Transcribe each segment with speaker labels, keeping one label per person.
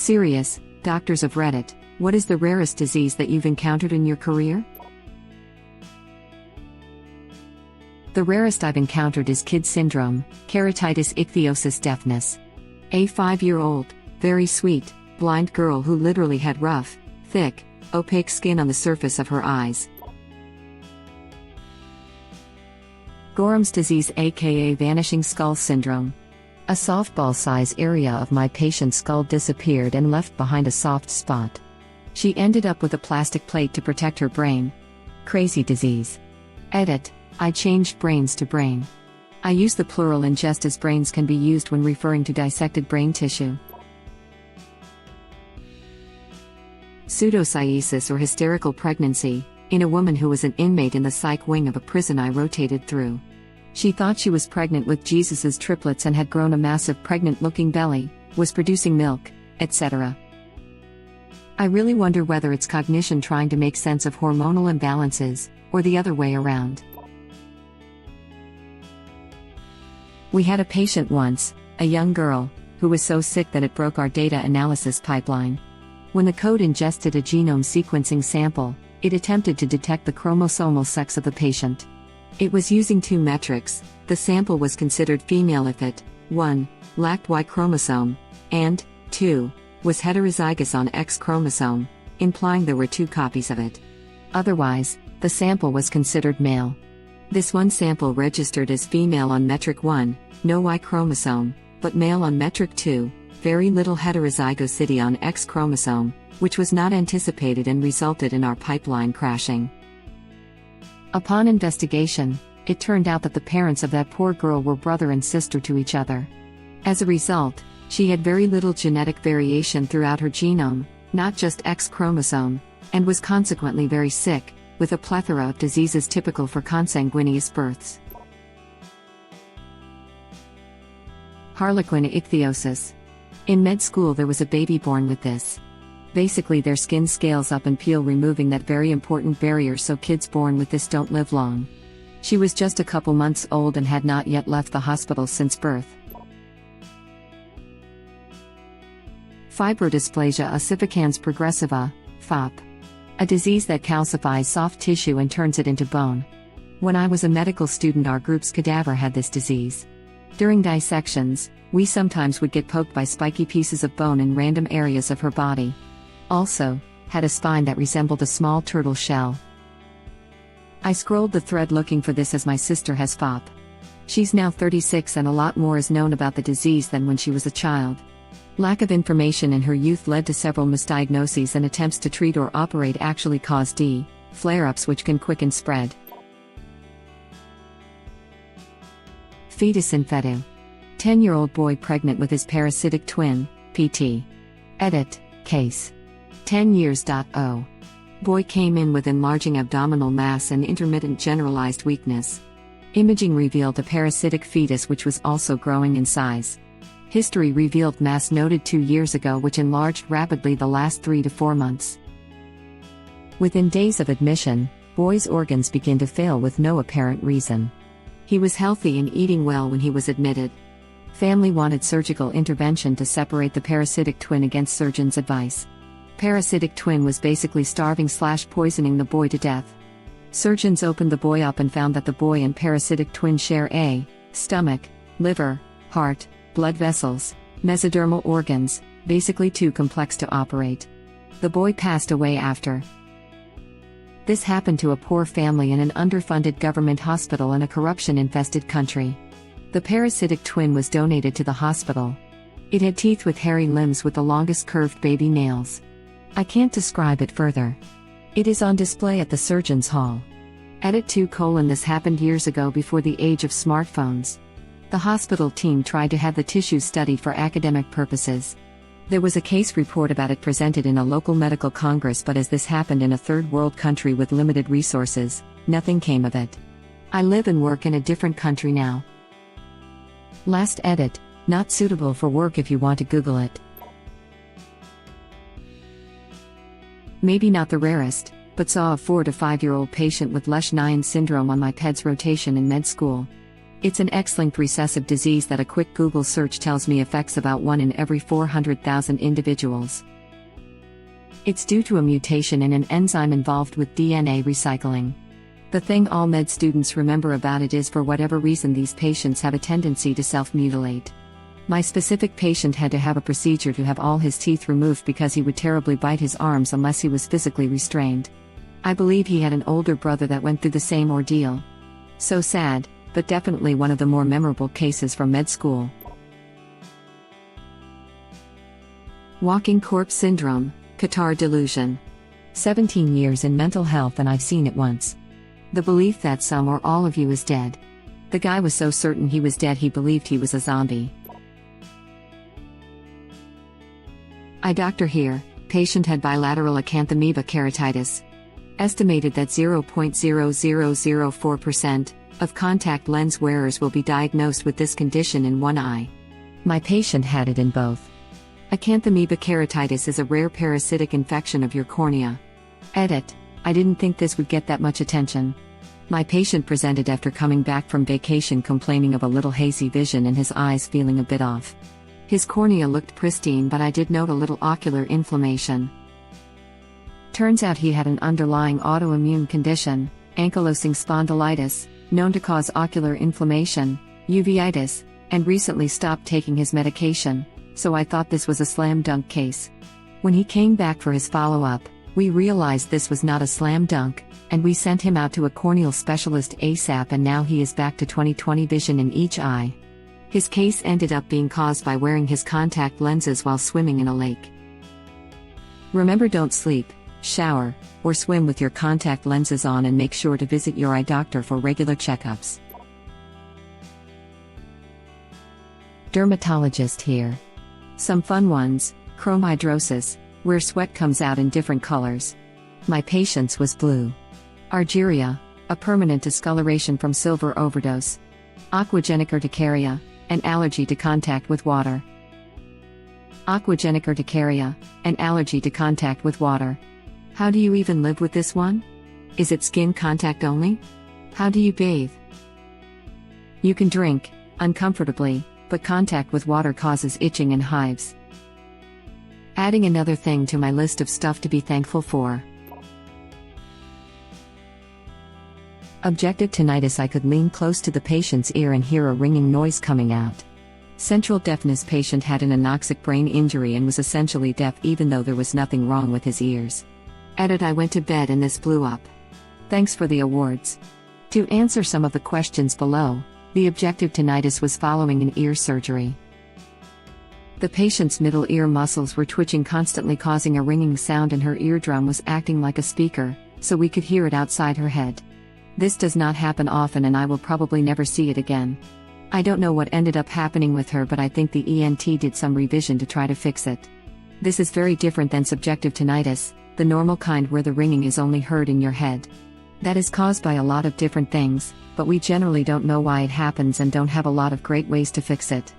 Speaker 1: Serious, doctors of Reddit, what is the rarest disease that you've encountered in your career? The rarest I've encountered is kid syndrome, keratitis ichthyosis deafness. A 5-year-old, very sweet, blind girl who literally had rough, thick, opaque skin on the surface of her eyes. Gorham's disease, aka vanishing skull syndrome. A softball-size area of my patient's skull disappeared and left behind a soft spot. She ended up with a plastic plate to protect her brain. Crazy disease. Edit. I changed brains to brain. I use the plural in just as brains can be used when referring to dissected brain tissue. Pseudocyesis or hysterical pregnancy, in a woman who was an inmate in the psych wing of a prison I rotated through. She thought she was pregnant with Jesus's triplets and had grown a massive pregnant-looking belly, was producing milk, etc. I really wonder whether it's cognition trying to make sense of hormonal imbalances, or the other way around. We had a patient once, a young girl, who was so sick that it broke our data analysis pipeline. When the code ingested a genome sequencing sample, it attempted to detect the chromosomal sex of the patient. It was using two metrics. The sample was considered female if it, 1, lacked Y chromosome, and, 2, was heterozygous on X chromosome, implying there were two copies of it. Otherwise, the sample was considered male. This one sample registered as female on metric 1, no Y chromosome, but male on metric 2, very little heterozygosity on X chromosome, which was not anticipated and resulted in our pipeline crashing. Upon investigation, it turned out that the parents of that poor girl were brother and sister to each other. As a result, she had very little genetic variation throughout her genome, not just X chromosome, and was consequently very sick, with a plethora of diseases typical for consanguineous births. Harlequin ichthyosis. In med school there was a baby born with this. Basically their skin scales up and peel, removing that very important barrier, so kids born with this don't live long. She was just a couple months old and had not yet left the hospital since birth. Fibrodysplasia ossificans progressiva, FOP. A disease that calcifies soft tissue and turns it into bone. When I was a medical student, our group's cadaver had this disease. During dissections, we sometimes would get poked by spiky pieces of bone in random areas of her body. Also, had a spine that resembled a small turtle shell. I scrolled the thread looking for this as my sister has FOP. She's now 36 and a lot more is known about the disease than when she was a child. Lack of information in her youth led to several misdiagnoses, and attempts to treat or operate actually caused flare-ups which can quicken spread. Fetus in fetu. 10-year-old boy pregnant with his parasitic twin, PT. Edit, case. 10 years. Boy came in with enlarging abdominal mass and intermittent generalized weakness. Imaging revealed a parasitic fetus which was also growing in size. History revealed mass noted 2 years ago which enlarged rapidly the last 3 to 4 months. Within days of admission, boy's organs began to fail with no apparent reason. He was healthy and eating well when he was admitted. Family wanted surgical intervention to separate the parasitic twin against surgeon's advice. Parasitic twin was basically starving/poisoning the boy to death. Surgeons opened the boy up and found that the boy and parasitic twin share a stomach, liver, heart, blood vessels, mesodermal organs, basically too complex to operate. The boy passed away after. This happened to a poor family in an underfunded government hospital in a corruption-infested country. The parasitic twin was donated to the hospital. It had teeth with hairy limbs with the longest curved baby nails. I can't describe it further. It is on display at the surgeon's hall. Edit 2: This happened years ago before the age of smartphones. The hospital team tried to have the tissues studied for academic purposes. There was a case report about it presented in a local medical congress, but as this happened in a third world country with limited resources, nothing came of it. I live and work in a different country now. Last edit, not suitable for work if you want to Google it. Maybe not the rarest, but saw a 4 to 5-year-old patient with Lesch-Nyhan syndrome on my PEDS rotation in med school. It's an X-linked recessive disease that a quick Google search tells me affects about 1 in every 400,000 individuals. It's due to a mutation in an enzyme involved with DNA recycling. The thing all med students remember about it is for whatever reason these patients have a tendency to self-mutilate. My specific patient had to have a procedure to have all his teeth removed because he would terribly bite his arms unless he was physically restrained. I believe he had an older brother that went through the same ordeal. So sad, but definitely one of the more memorable cases from med school. Walking corpse syndrome, catarrh delusion. 17 years in mental health and I've seen it once. The belief that some or all of you is dead. The guy was so certain he was dead he believed he was a zombie. Eye doctor here, patient had bilateral acanthamoeba keratitis. Estimated that 0.0004% of contact lens wearers will be diagnosed with this condition in one eye. My patient had it in both. Acanthamoeba keratitis is a rare parasitic infection of your cornea. Edit. I didn't think this would get that much attention. My patient presented after coming back from vacation complaining of a little hazy vision and his eyes feeling a bit off. His cornea looked pristine, but I did note a little ocular inflammation. Turns out he had an underlying autoimmune condition, ankylosing spondylitis, known to cause ocular inflammation, uveitis, and recently stopped taking his medication, so I thought this was a slam dunk case. When he came back for his follow-up, we realized this was not a slam dunk, and we sent him out to a corneal specialist ASAP, and now he is back to 20/20 vision in each eye. His case ended up being caused by wearing his contact lenses while swimming in a lake. Remember, don't sleep, shower, or swim with your contact lenses on, and make sure to visit your eye doctor for regular checkups. Dermatologist here. Some fun ones: chromhidrosis, where sweat comes out in different colors. My patient's was blue. Argyria, a permanent discoloration from silver overdose. Aquagenic urticaria, an allergy to contact with water. Aquagenic urticaria, an allergy to contact with water. How do you even live with this one? Is it skin contact only? How do you bathe? You can drink, uncomfortably, but contact with water causes itching and hives. Adding another thing to my list of stuff to be thankful for. Objective tinnitus. I could lean close to the patient's ear and hear a ringing noise coming out. Central deafness. Patient had an anoxic brain injury and was essentially deaf even though there was nothing wrong with his ears. Edit. I went to bed and this blew up. Thanks for the awards. To answer some of the questions below, the objective tinnitus was following an ear surgery. The patient's middle ear muscles were twitching constantly, causing a ringing sound, and her eardrum was acting like a speaker, so we could hear it outside her head. This does not happen often and I will probably never see it again. I don't know what ended up happening with her, but I think the ENT did some revision to try to fix it. This is very different than subjective tinnitus, the normal kind where the ringing is only heard in your head. That is caused by a lot of different things, but we generally don't know why it happens and don't have a lot of great ways to fix it.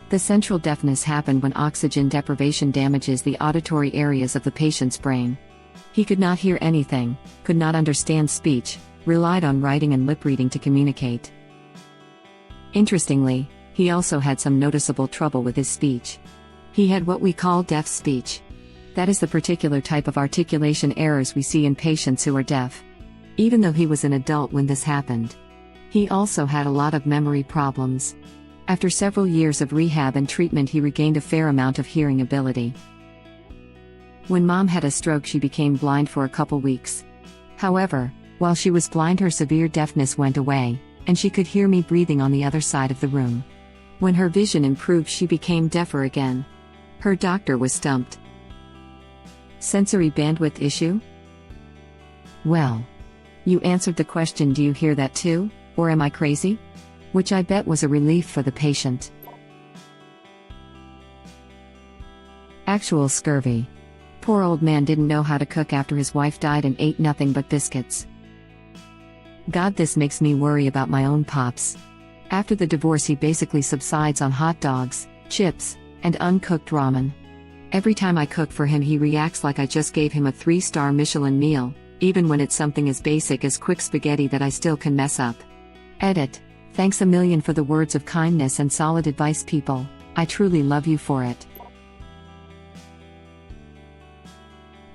Speaker 1: The central deafness happened when oxygen deprivation damages the auditory areas of the patient's brain. He could not hear anything, could not understand speech, relied on writing and lip reading to communicate. Interestingly, he also had some noticeable trouble with his speech. He had what we call deaf speech. That is the particular type of articulation errors we see in patients who are deaf. Even though he was an adult when this happened. He also had a lot of memory problems. After several years of rehab and treatment, he regained a fair amount of hearing ability. When mom had a stroke, she became blind for a couple weeks. However, while she was blind, her severe deafness went away, and she could hear me breathing on the other side of the room. When her vision improved, she became deafer again. Her doctor was stumped. Sensory bandwidth issue? Well, you answered the question. Do you hear that too, or am I crazy? Which I bet was a relief for the patient. Actual scurvy. Poor old man didn't know how to cook after his wife died and ate nothing but biscuits. God, this makes me worry about my own pops. After the divorce, he basically subsides on hot dogs, chips, and uncooked ramen. Every time I cook for him, he reacts like I just gave him a 3-star Michelin meal, even when it's something as basic as quick spaghetti that I still can mess up. Edit. Thanks a million for the words of kindness and solid advice, people. I truly love you for it.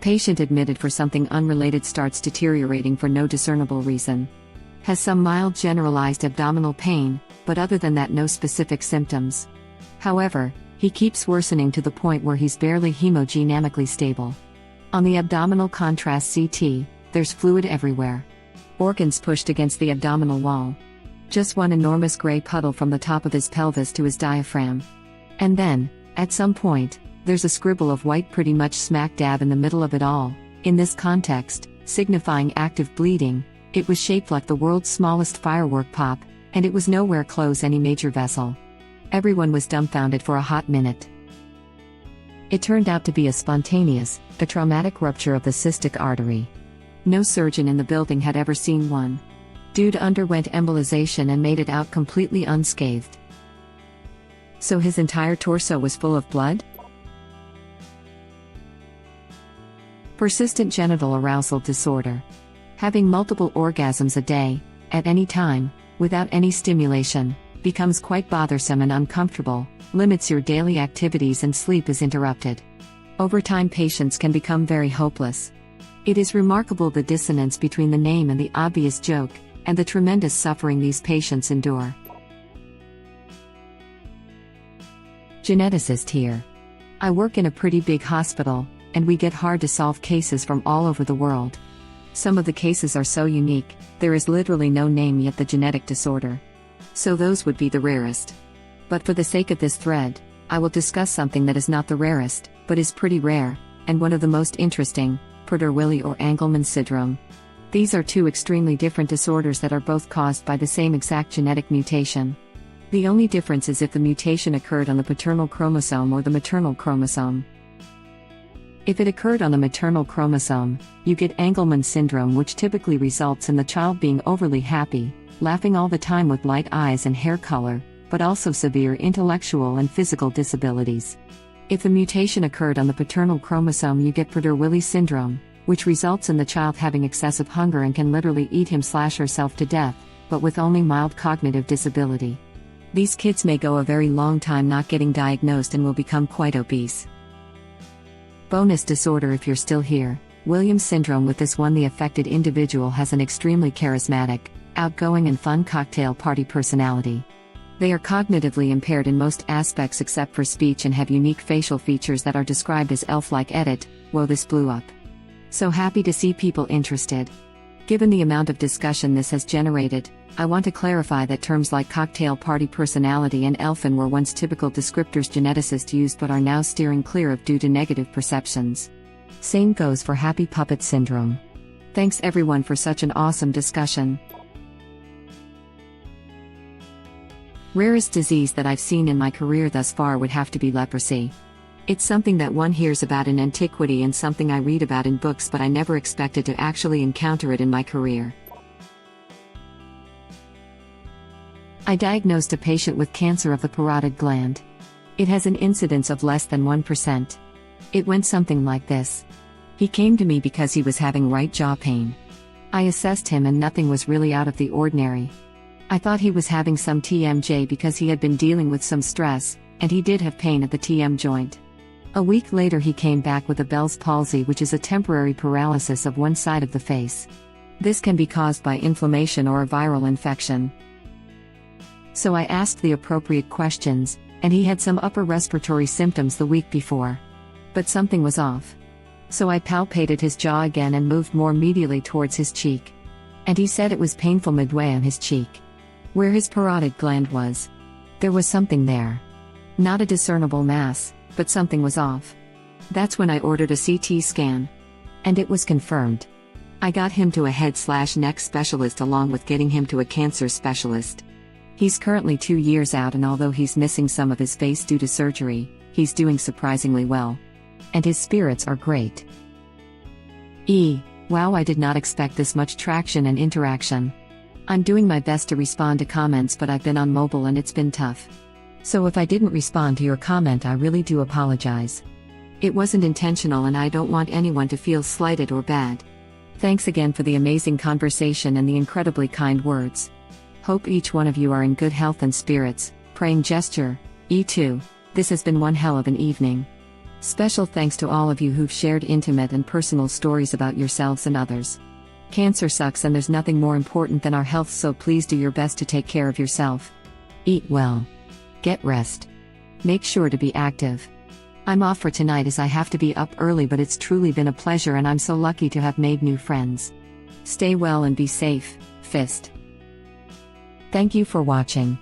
Speaker 1: Patient admitted for something unrelated, starts deteriorating for no discernible reason. Has some mild generalized abdominal pain, but other than that no specific symptoms. However, he keeps worsening to the point where he's barely hemodynamically stable. On the abdominal contrast CT, there's fluid everywhere. Organs pushed against the abdominal wall. Just one enormous gray puddle from the top of his pelvis to his diaphragm. And then, at some point, there's a scribble of white pretty much smack dab in the middle of it all. In this context, signifying active bleeding, it was shaped like the world's smallest firework pop, and it was nowhere close any major vessel. Everyone was dumbfounded for a hot minute. It turned out to be a traumatic rupture of the cystic artery. No surgeon in the building had ever seen one. Dude underwent embolization and made it out completely unscathed. So his entire torso was full of blood? Persistent genital arousal disorder. Having multiple orgasms a day, at any time, without any stimulation, becomes quite bothersome and uncomfortable, limits your daily activities and sleep is interrupted. Over time, patients can become very hopeless. It is remarkable the dissonance between the name and the obvious joke, and the tremendous suffering these patients endure. Geneticist here. I work in a pretty big hospital, and we get hard-to-solve cases from all over the world. Some of the cases are so unique, there is literally no name yet the genetic disorder. So those would be the rarest. But for the sake of this thread, I will discuss something that is not the rarest, but is pretty rare, and one of the most interesting, Prader-Willi or Angelman syndrome. These are two extremely different disorders that are both caused by the same exact genetic mutation. The only difference is if the mutation occurred on the paternal chromosome or the maternal chromosome. If it occurred on the maternal chromosome, you get Angelman syndrome, which typically results in the child being overly happy, laughing all the time with light eyes and hair color, but also severe intellectual and physical disabilities. If the mutation occurred on the paternal chromosome, you get Prader-Willi syndrome, which results in the child having excessive hunger and can literally eat him/herself to death, but with only mild cognitive disability. These kids may go a very long time not getting diagnosed and will become quite obese. Bonus disorder. If you're still here, Williams syndrome. With this one, the affected individual has an extremely charismatic, outgoing and fun cocktail party personality. They are cognitively impaired in most aspects except for speech and have unique facial features that are described as elf-like. Edit, whoa, this blew up. So happy to see people interested. Given the amount of discussion this has generated, I want to clarify that terms like cocktail party personality and elfin were once typical descriptors geneticists used but are now steering clear of due to negative perceptions. Same goes for happy puppet syndrome. Thanks everyone for such an awesome discussion. Rarest disease that I've seen in my career thus far would have to be leprosy. It's something that one hears about in antiquity and something I read about in books, but I never expected to actually encounter it in my career. I diagnosed a patient with cancer of the parotid gland. It has an incidence of less than 1%. It went something like this. He came to me because he was having right jaw pain. I assessed him and nothing was really out of the ordinary. I thought he was having some TMJ because he had been dealing with some stress, and he did have pain at the TM joint. A week later he came back with a Bell's palsy, which is a temporary paralysis of one side of the face. This can be caused by inflammation or a viral infection. So I asked the appropriate questions, and he had some upper respiratory symptoms the week before. But something was off. So I palpated his jaw again and moved more medially towards his cheek. And he said it was painful midway on his cheek, where his parotid gland was. There was something there. Not a discernible mass, but something was off. That's when I ordered a CT scan. And it was confirmed. I got him to a head/neck specialist along with getting him to a cancer specialist. He's currently 2 years out, and although he's missing some of his face due to surgery, he's doing surprisingly well. And his spirits are great. Wow, I did not expect this much traction and interaction. I'm doing my best to respond to comments, but I've been on mobile and it's been tough. So if I didn't respond to your comment, I really do apologize. It wasn't intentional and I don't want anyone to feel slighted or bad. Thanks again for the amazing conversation and the incredibly kind words. Hope each one of you are in good health and spirits. Praying gesture, E2. This has been one hell of an evening. Special thanks to all of you who've shared intimate and personal stories about yourselves and others. Cancer sucks and there's nothing more important than our health, so please do your best to take care of yourself. Eat well. Get rest. Make sure to be active. I'm off for tonight as I have to be up early, but it's truly been a pleasure and I'm so lucky to have made new friends. Stay well and be safe. Fist. Thank you for watching.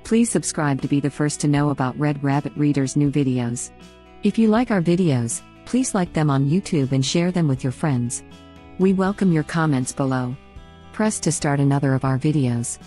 Speaker 1: Please subscribe to be the first to know about Red Rabbit Reader's new videos. If you like our videos, please like them on YouTube and share them with your friends. We welcome your comments below. Press to start another of our videos.